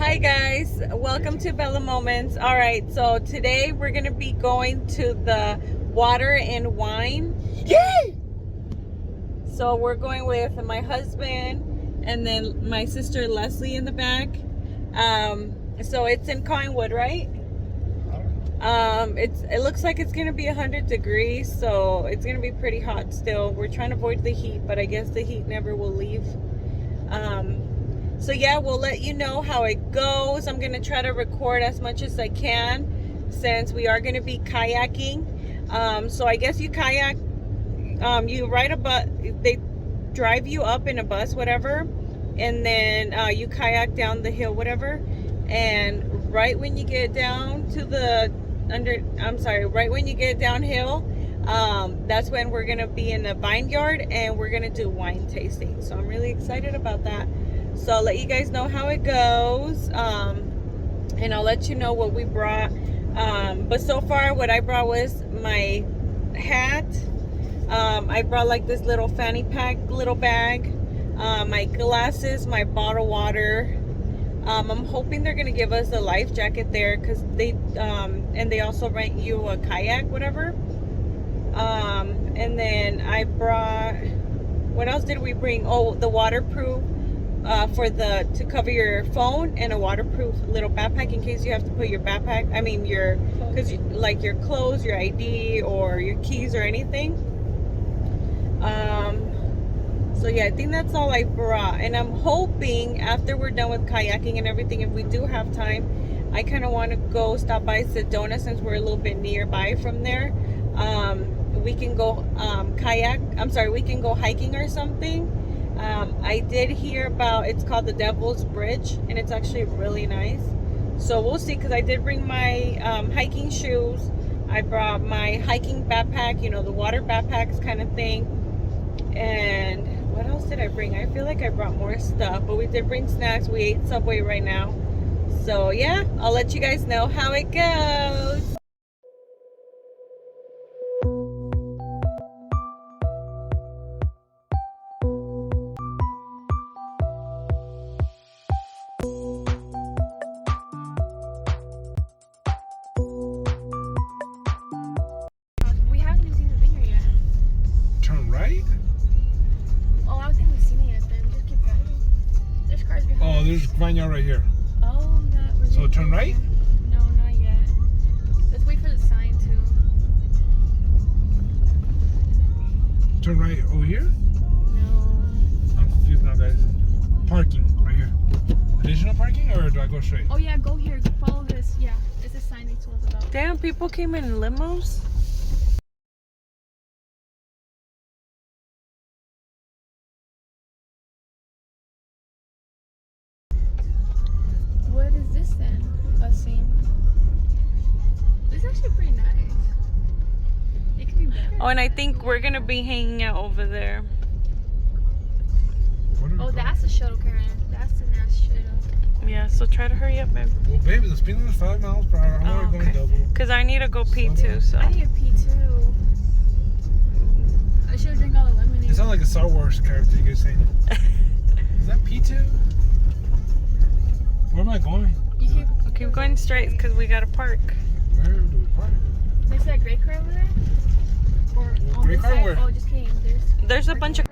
Hi guys, welcome to Bella Moments. All right, so today we're gonna be going to the Water and Wine. Yay! So we're going with my husband and then my sister Leslie in the back. So it's in Collingwood, right? It looks like it's gonna be 100 degrees, so it's gonna be pretty hot still. We're trying to avoid the heat, but I guess the heat never will leave. So yeah, we'll let you know how it goes. I'm gonna try to record as much as I can since we are gonna be kayaking. So I guess you kayak, you ride a bus, they drive you up in a bus, whatever, and then you kayak down the hill, whatever. And right when you get down to the right when you get downhill, that's when we're gonna be in the vineyard and we're gonna do wine tasting. So I'm really excited about that. So I'll let you guys know how it goes, and I'll let you know what we brought. But so far what I brought was my hat. I brought like this little fanny pack little bag, my glasses, my bottle water. I'm hoping they're gonna give us a life jacket there because they and they also rent you a kayak, whatever. And then I brought, what else did we bring? Oh, the waterproof to cover your phone, and a waterproof little backpack in case you have to put your backpack, like your clothes, your ID, or your keys or anything. So yeah, I think that's all I brought, and I'm hoping after we're done with kayaking and everything, if we do have time, I kind of want to go stop by Sedona since we're a little bit nearby from there. We can go we can go hiking or something. I did hear about, it's called the Devil's Bridge, and it's actually really nice. So we'll see, because I did bring my hiking shoes. I brought my hiking backpack, you know, the water backpacks kind of thing. And what else did I bring? I feel like I brought more stuff, but we did bring snacks. We ate Subway right now. So yeah, I'll let you guys know how it goes. We haven't even seen the vineyard yet. Turn right? Oh, I don't think we've seen it yet then. We just keep driving. There's cars behind Oh, us. there's vineyard right here. Oh, no. So turn right? No, not yet. Let's wait for the sign too. Turn right over here? No. I'm confused now, guys. Parking right here. Additional parking, or do I go straight? Oh yeah, go here. Follow this. Yeah, it's a sign they told us about. Damn, people came in limos. What is this then? A scene. This is actually pretty nice. It could be better. Oh, and I think we're gonna be hanging out over there. Where do we Oh, go? that's the shuttle, Karen. That's the nice shuttle. Yeah, so try to hurry up, babe. Well, baby, the speed limit is 5 miles per hour. I'm Oh, already going okay. double. Because I need to go pee too, so. I need a pee too. I should drink all the lemonade. It sounds like a Star Wars character you guys saying. Is that P2? Where am I going? You Keep going straight because we gotta park. Where do we park? Next to that gray car over there? Or on Gray this car side? where? Oh, just kidding. There's a bunch of.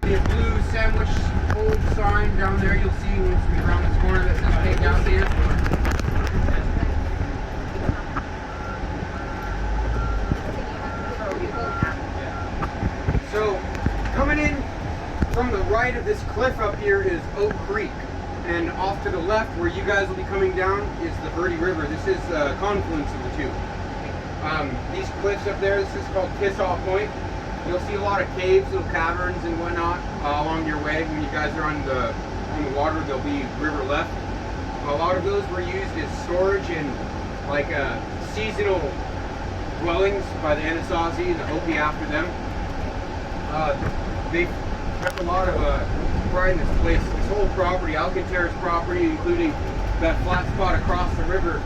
The blue sandwich old sign down there, you'll see once we round this corner that says take out here. So, coming in from the right of this cliff up here is Oak Creek. And off to the left, where you guys will be coming down, is the Verde River. This is the confluence of the two. These cliffs up there, this is called Kiss-Off Point. You'll see a lot of caves, little caverns and whatnot along your way. When you guys are on the water, there'll be river left. A lot of those were used as storage and like seasonal dwellings by the Anasazi and the Hopi after them. They kept a lot of pride in this place. This whole property, Alcantara's property, including that flat spot across the river,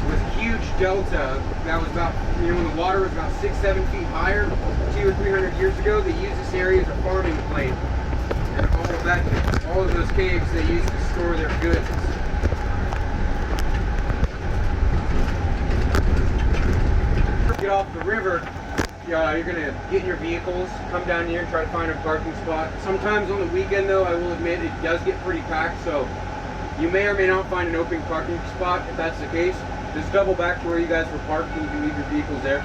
was a huge delta that was about, you know, when the water was about 6-7 feet higher 200 or 300 years ago, they used this area as a farming plain. And all of those caves they used to store their goods. Get off the river, you're gonna get in your vehicles, come down here and try to find a parking spot. Sometimes on the weekend though, I will admit it does get pretty packed, so you may or may not find an open parking spot. If that's the case, just double back to where you guys were parked and you can leave your vehicles there.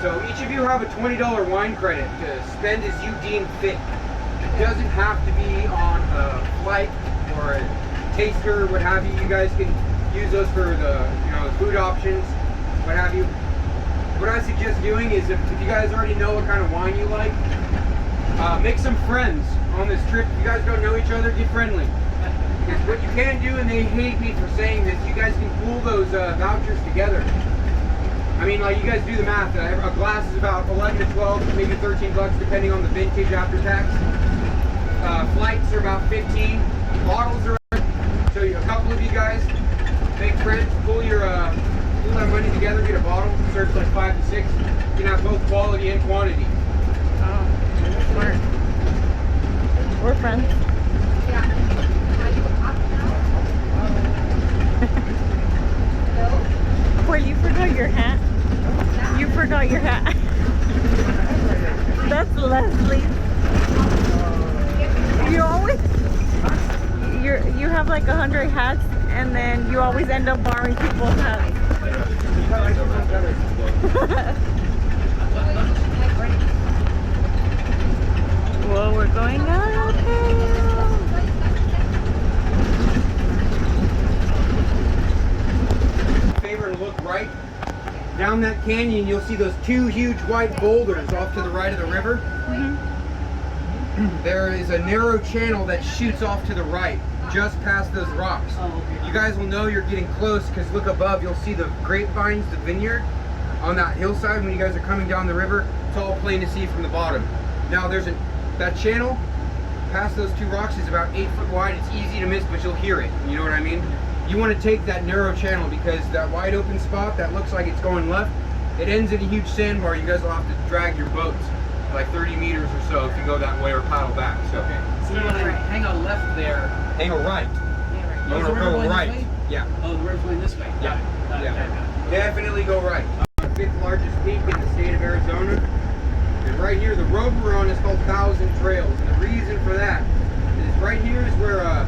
So each of you have a $20 wine credit to spend as you deem fit. It doesn't have to be on a flight or a taster, what have you. You guys can use those for the, you know, the food options, what have you. What I suggest doing is if you guys already know what kind of wine you like, make some friends on this trip. If you guys don't know each other, get friendly. Because what you can do, and they hate me for saying this, you guys can pool those vouchers together. I mean, like, you guys do the math. A glass is about 11 to 12, maybe 13 bucks depending on the vintage after tax. Flights are about 15. Bottles are, so a couple of you guys make friends, pool that money together, get a bottle, serves like 5 to 6. You can have both quality and quantity. Oh, smart. We're friends. Well, you forgot your hat. You forgot your hat. That's Leslie. You always, you have like 100 hats, and then you always end up borrowing people's hats. Well, we're going uphill. And look right down that canyon, you'll see those two huge white boulders off to the right of the river. There is a narrow channel that shoots off to the right, just past those rocks. You guys will know you're getting close because look above, you'll see the grapevines, the vineyard on that hillside. When you guys are coming down the river, it's all plain to see from the bottom. Now that channel past those two rocks is about 8 foot wide. It's easy to miss, but you'll hear it. You know what I mean? You want to take that narrow channel because that wide open spot that looks like it's going left, it ends in a huge sandbar. You guys will have to drag your boats like 30 meters or so if you go that way or paddle back. So, Okay. So you want to hang a left there. hang a right. You want to go right. Yeah. Oh, the river's going this way. Yeah. Got it. Definitely go right. Fifth largest peak in the state of Arizona. And right here, the road we're on is called Thousand Trails. And the reason for that is right here is where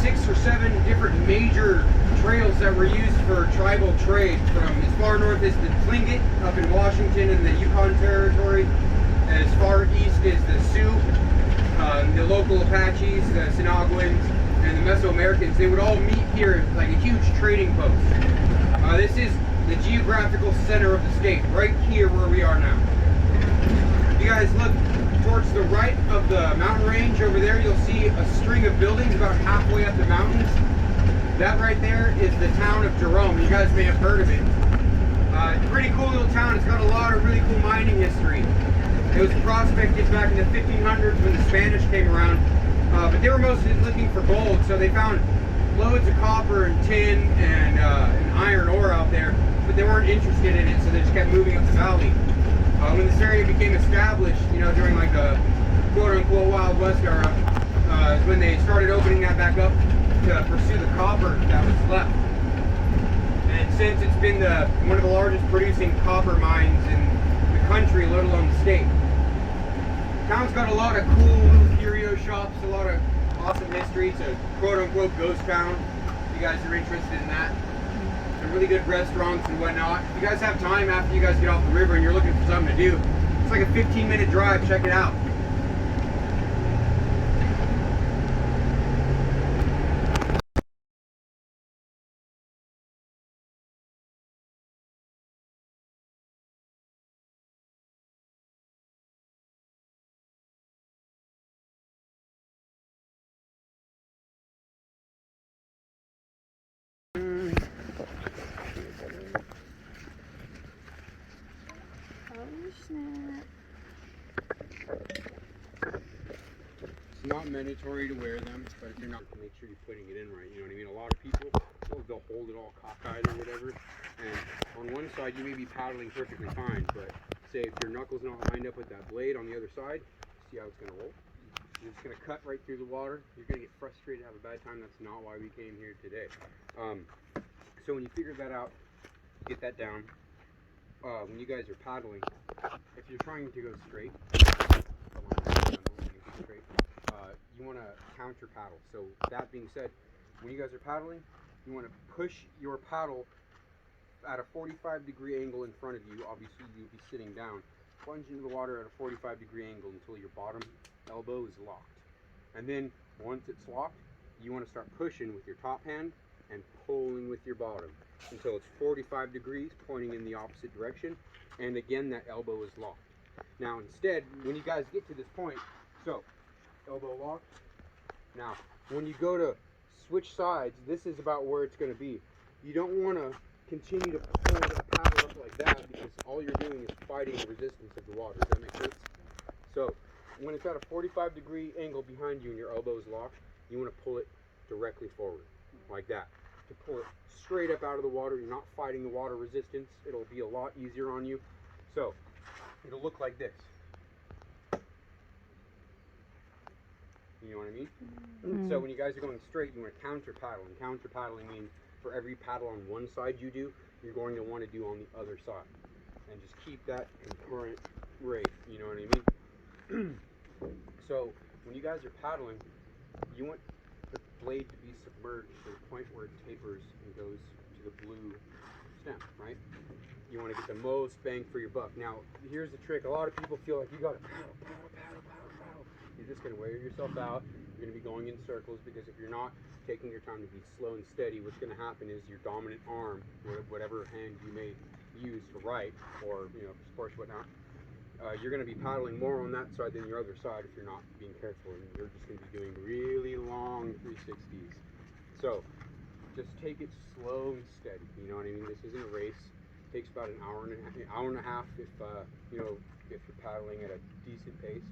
6 or 7 different major trails that were used for tribal trade, from as far north as the Tlingit up in Washington and the Yukon Territory, as far east as the Sioux, the local Apaches, the Sinaguans, and the Mesoamericans. They would all meet here like a huge trading post. This is the geographical center of the state, right here where we are now. If you guys look towards the right of the mountain range over there, you'll see a string of buildings about halfway up the mountains. That right there is the town of Jerome. You guys may have heard of it. It's a pretty cool little town. It's got a lot of really cool mining history. It was prospected back in the 1500s when the Spanish came around, but they were mostly looking for gold, so they found loads of copper and tin and iron ore out there, but they weren't interested in it, so they just kept moving up the valley. When this area became established, you know, during like a quote-unquote Wild West era, is when they started opening that back up to pursue the copper that was left. And since it's been one of the largest producing copper mines in the country, let alone the state. Town's got a lot of cool little curio shops, a lot of awesome history. It's a quote-unquote ghost town, if you guys are interested in that. Some really good restaurants and whatnot. If you guys have time after you guys get off the river and you're looking for something to do, it's like a 15-minute drive. Check it out. It's not mandatory to wear them, but if you're not, make sure you're putting it in right. You know what I mean? A lot of people they'll hold it all cockeyed or whatever. And on one side, you may be paddling perfectly fine, but say if your knuckle's not lined up with that blade on the other side, see how it's going to roll? You're just going to cut right through the water. You're going to get frustrated, have a bad time. That's not why we came here today. So when you figure that out, get that down. When you guys are paddling, if you're trying to go straight, you want to counter paddle. So that being said, when you guys are paddling, you want to push your paddle at a 45-degree angle in front of you. Obviously, you'll be sitting down. Plunge into the water at a 45-degree angle until your bottom elbow is locked. And then once it's locked, you want to start pushing with your top hand and pulling with your bottom until it's 45 degrees, pointing in the opposite direction. And again, that elbow is locked. Now, instead, when you guys get to this point, so elbow locked. Now, when you go to switch sides, this is about where it's going to be. You don't want to continue to pull the paddle up like that because all you're doing is fighting the resistance of the water. Does that make sense? So, when it's at a 45-degree angle behind you and your elbow is locked, you want to pull it directly forward, like that. To pull it straight up out of the water, you're not fighting the water resistance. It'll be a lot easier on you. So, it'll look like this. You know what I mean? Mm-hmm. So when you guys are going straight, you want to counter paddle. And counter paddling means for every paddle on one side you do, you're going to want to do on the other side. And just keep that concurrent rate. You know what I mean? So when you guys are paddling, you want the blade to be submerged to the point where it tapers and goes to the blue stem, right? You want to get the most bang for your buck. Now, here's the trick. A lot of people feel like you got to paddle. You're just going to wear yourself out. You're going to be going in circles because if you're not taking your time to be slow and steady, what's going to happen is your dominant arm, whatever hand you may use to write or, squash, whatnot, you're going to be paddling more on that side than your other side if you're not being careful. And you're just going to be doing really long 360s. So, just take it slow and steady. You know what I mean? This isn't a race. It takes about an hour and a half if you're paddling at a decent pace.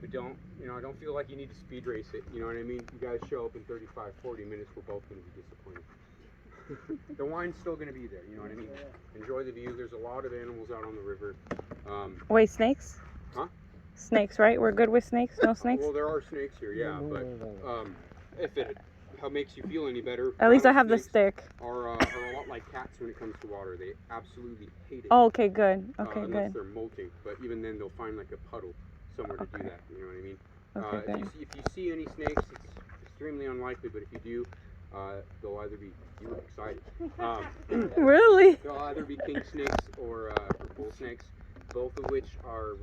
But don't feel like you need to speed race it. You know what I mean? You guys show up in 35, 40 minutes, we're both going to be disappointed. The wine's still going to be there. You know what I mean? Enjoy the view. There's a lot of animals out on the river. Wait, snakes? Huh? Snakes, right? We're good with snakes? No snakes? Well, there are snakes here, yeah. But if it makes you feel any better, at least I have the stick. Are a lot like cats when it comes to water. They absolutely hate it. Oh, okay, good. Okay, unless good. they're molting. But even then, they'll find like a puddle somewhere to do that. You know what I mean? Okay, good. If you see any snakes, it's extremely unlikely. But if you do, they'll either be, you look excited. Really? They'll either be king snakes or bull snakes, both of which are.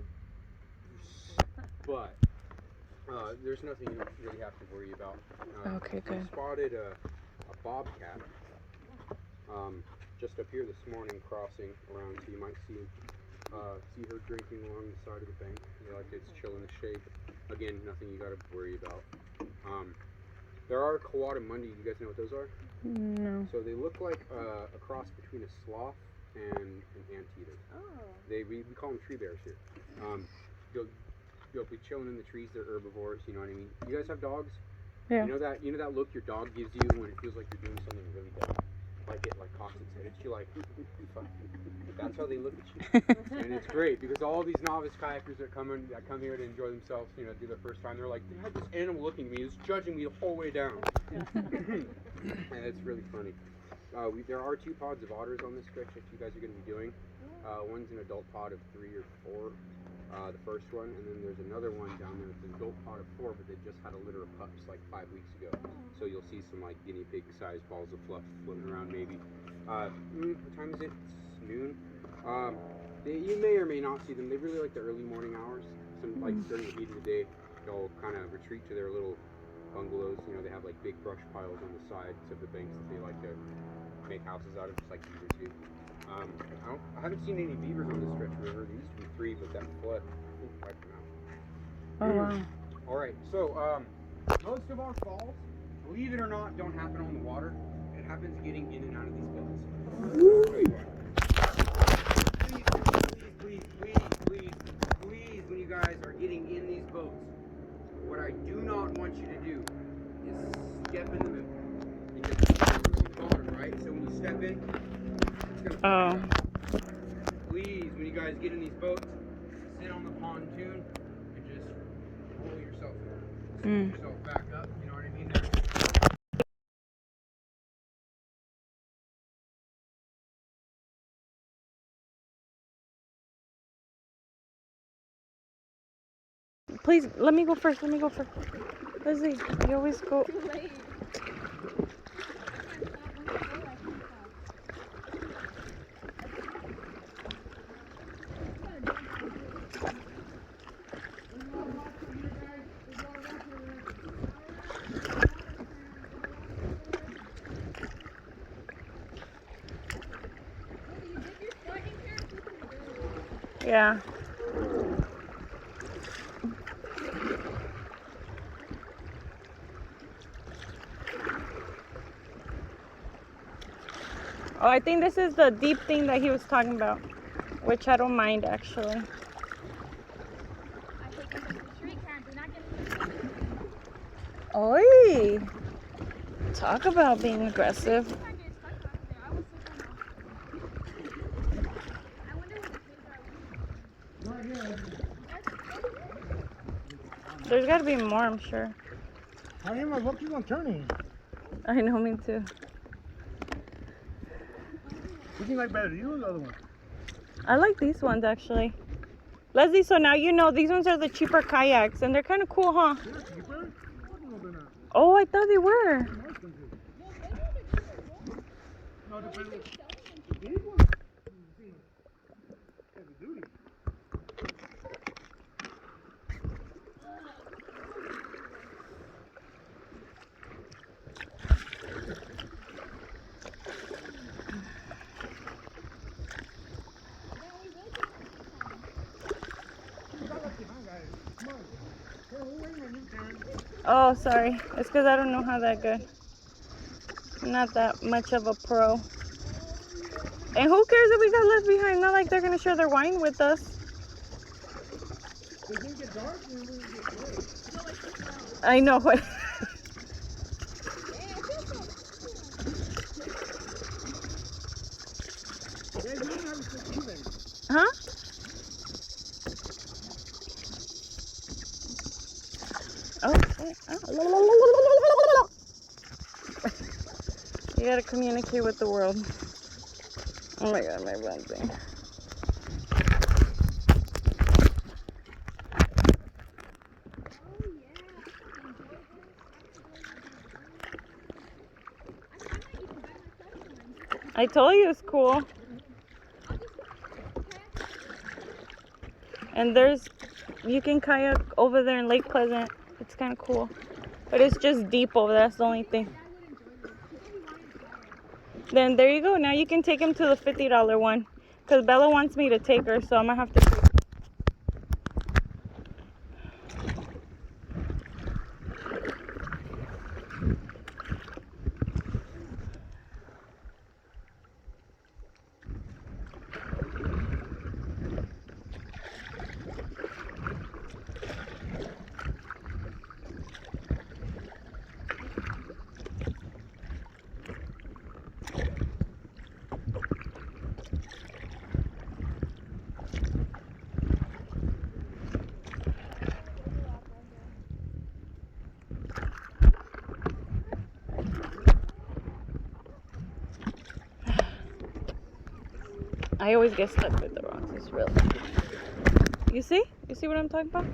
But there's nothing you really have to worry about. Okay, good. We spotted a bobcat just up here this morning crossing around, so you might see her drinking along the side of the bank. It's chill in the shade. Again, nothing you got to worry about. There are coatimundi. You guys know what those are? No. So they look like a cross between a sloth and an anteater. Oh. We call them tree bears here. You'll be chilling in the trees. They're herbivores. You know what I mean? You guys have dogs? Yeah. You know that look your dog gives you when it feels like you're doing something really dumb? Like it cocks its head at you like, fuck. That's how they look at you. And it's great because all these novice kayakers that come here to enjoy themselves, do their first time, they're like, they have this animal looking at me, it's judging me the whole way down. And it's really funny. There are 2 pods of otters on this stretch that you guys are going to be doing. One's an adult pod of 3 or 4. The first one, and then there's another one down there. It's an adult pod of 4, but they just had a litter of pups like 5 weeks ago. So you'll see some like guinea pig sized balls of fluff floating around maybe. What time is it? It's noon. You may or may not see them. They really like the early morning hours. Like during the heat of the day, they'll kind of retreat to their little bungalows. They have like big brush piles on the sides of the banks that they like to make houses out of, just like beavers do. I haven't seen any beavers on this stretch of river. There used to be 3, but that flood wiped them out. Oh, wow. All right, so most of our falls, believe it or not, don't happen on the water. It happens getting in and out of these boats. Please, when you guys are getting in these boats, what I do not want you to do is step in the middle. Because it's water, right? gonna Oh. fly out. Please, when you guys get in these boats, sit on the pontoon and just roll yourself back up. You know what I mean? Please, let me go first. Let me go first. Leslie, you always go. Too late. Yeah. Oh, I think this is the deep thing that he was talking about, which I don't mind actually. I take them to the street camp. They're not getting. Oi! Talk about being aggressive. You can't get stuck out there. I was stuck on that. I wonder what the kids are. There's gotta be more, I'm sure. I am. I keep on turning. I know, me too. You think like better, you or the other one? I like these ones actually. Leslie, so now you know these ones are the cheaper kayaks and they're kind of cool, huh? They're cheaper? No, they're not. Oh, I thought they were. They're more expensive. No, depends. These ones? Heavy duty. Oh, sorry. It's because I don't know how that good. I'm not that much of a pro. And who cares if we got left behind? Not like they're going to share their wine with us. They didn't get dark and then get gray. I know what. Yeah, you don't have to sit either. Huh? Oh, you gotta communicate with the world. Oh my god, my bouncing. I told you it's cool. And you can kayak over there in Lake Pleasant. It's kind of cool. But it's just deep over there. That's the only thing. Then there you go. Now you can take him to the $50 one. Because Bella wants me to take her, so I'm going to have to. I always get stuck with the rocks. It's real. You see? You see what I'm talking about?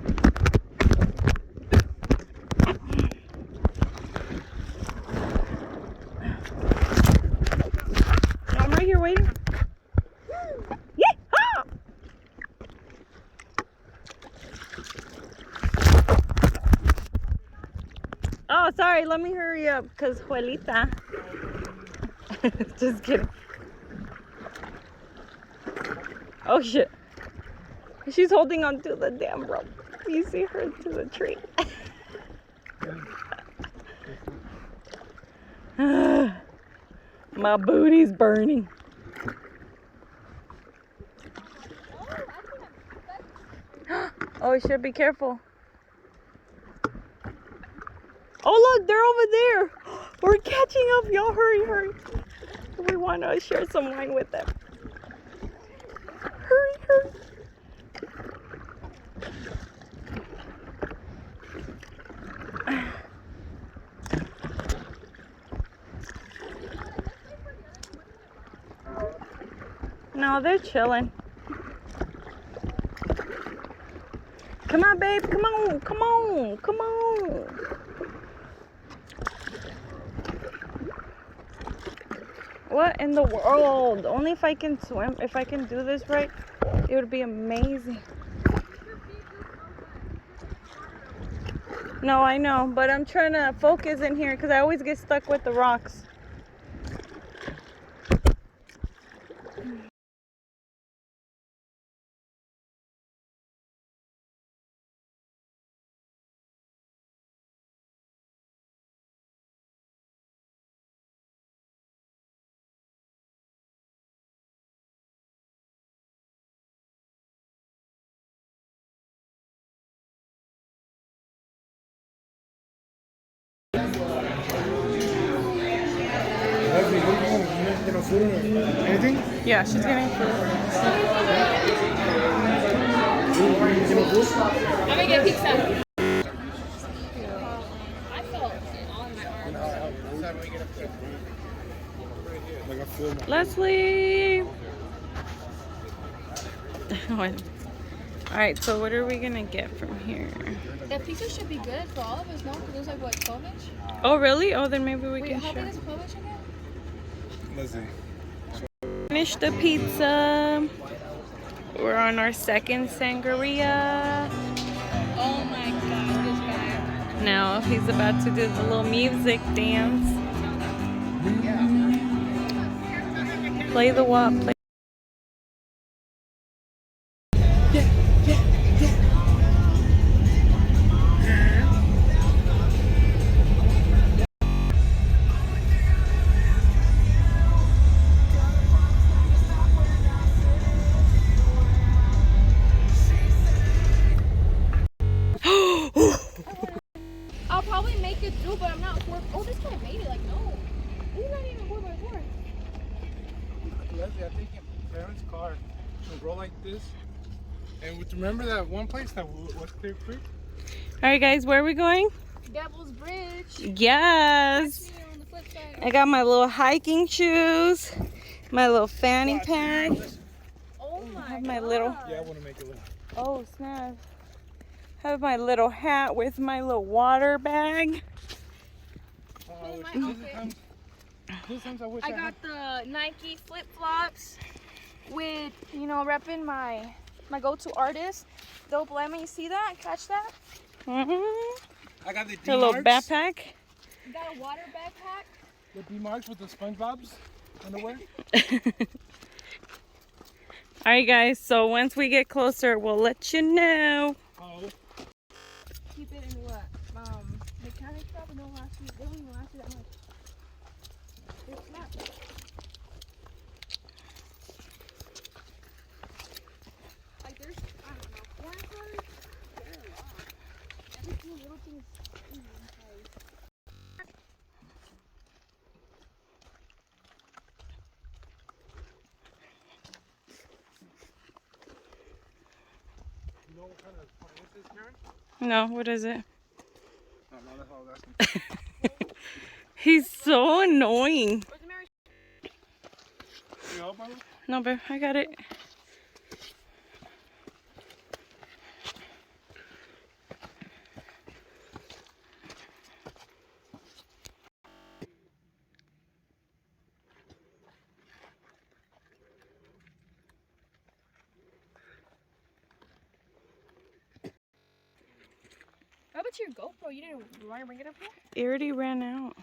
I'm right here waiting. Yeehaw! Oh, sorry. Let me hurry up, because Juelita. Just kidding. Oh shit. She's holding on to the damn rope. You see her to the tree. My booty's burning. Oh shit, be careful. Oh look, they're over there. We're catching up. Y'all hurry, hurry. We want to share some wine with them. Hurry, hurry. No, they're chilling. Come on, babe. Come on. Come on. Come on. What in the world? Only if I can swim, if I can do this right, it would be amazing. No, I know, but I'm trying to focus in here because I always get stuck with the rocks. Anything? Yeah, she's getting food. I'm gonna get pizza. I felt it on my arm. Leslie! Alright, so what are we gonna get from here? The pizza should be good for all of us, no? Because it was like, what, 12-inch? Oh, really? Oh, then maybe we Wait, can how big share. is a 12-inch again? Let's see. Finish the pizza. We're on our second sangria. Oh my god, this guy. Now he's about to do the little music dance. Play the WAP. Play. I'll probably make it through, but I'm not 4. Oh, this guy made it. Like, no. He's not even 4x4. Leslie, I think in parents' car will go like this. And remember that one place that was Clear Creek? Alright guys, where are we going? Devil's Bridge. Yes! On the flip side. I got my little hiking shoes, my little fanny pack. Oh my I have my little, Yeah, I want to make it look. oh snap. I have my little hat with my little water bag. Here's my outfit. Sometimes I wish I got the Nike flip-flops with, you know, repping my go-to artist. Dope Lemon, you see that? Catch that? Mm-hmm. I got the A little D-marks. backpack. Got a water backpack. The D-marks with the SpongeBob's underwear. Alright guys, so once we get closer, we'll let you know. Oh. Keep it in what? Mechanic shop and don't last you. They don't even last you that much. It's not. Like there's, I don't know, 4 colors. They're a lot. Every single little thing is crazy inside. You know what kind of what's this, Karen? No, what is it? Oh, no, that's all I'm asking. He's so annoying. Where's the marriage? You help, brother? No, babe, I got it. How about your GoPro? You didn't want to bring it up here? It already ran out.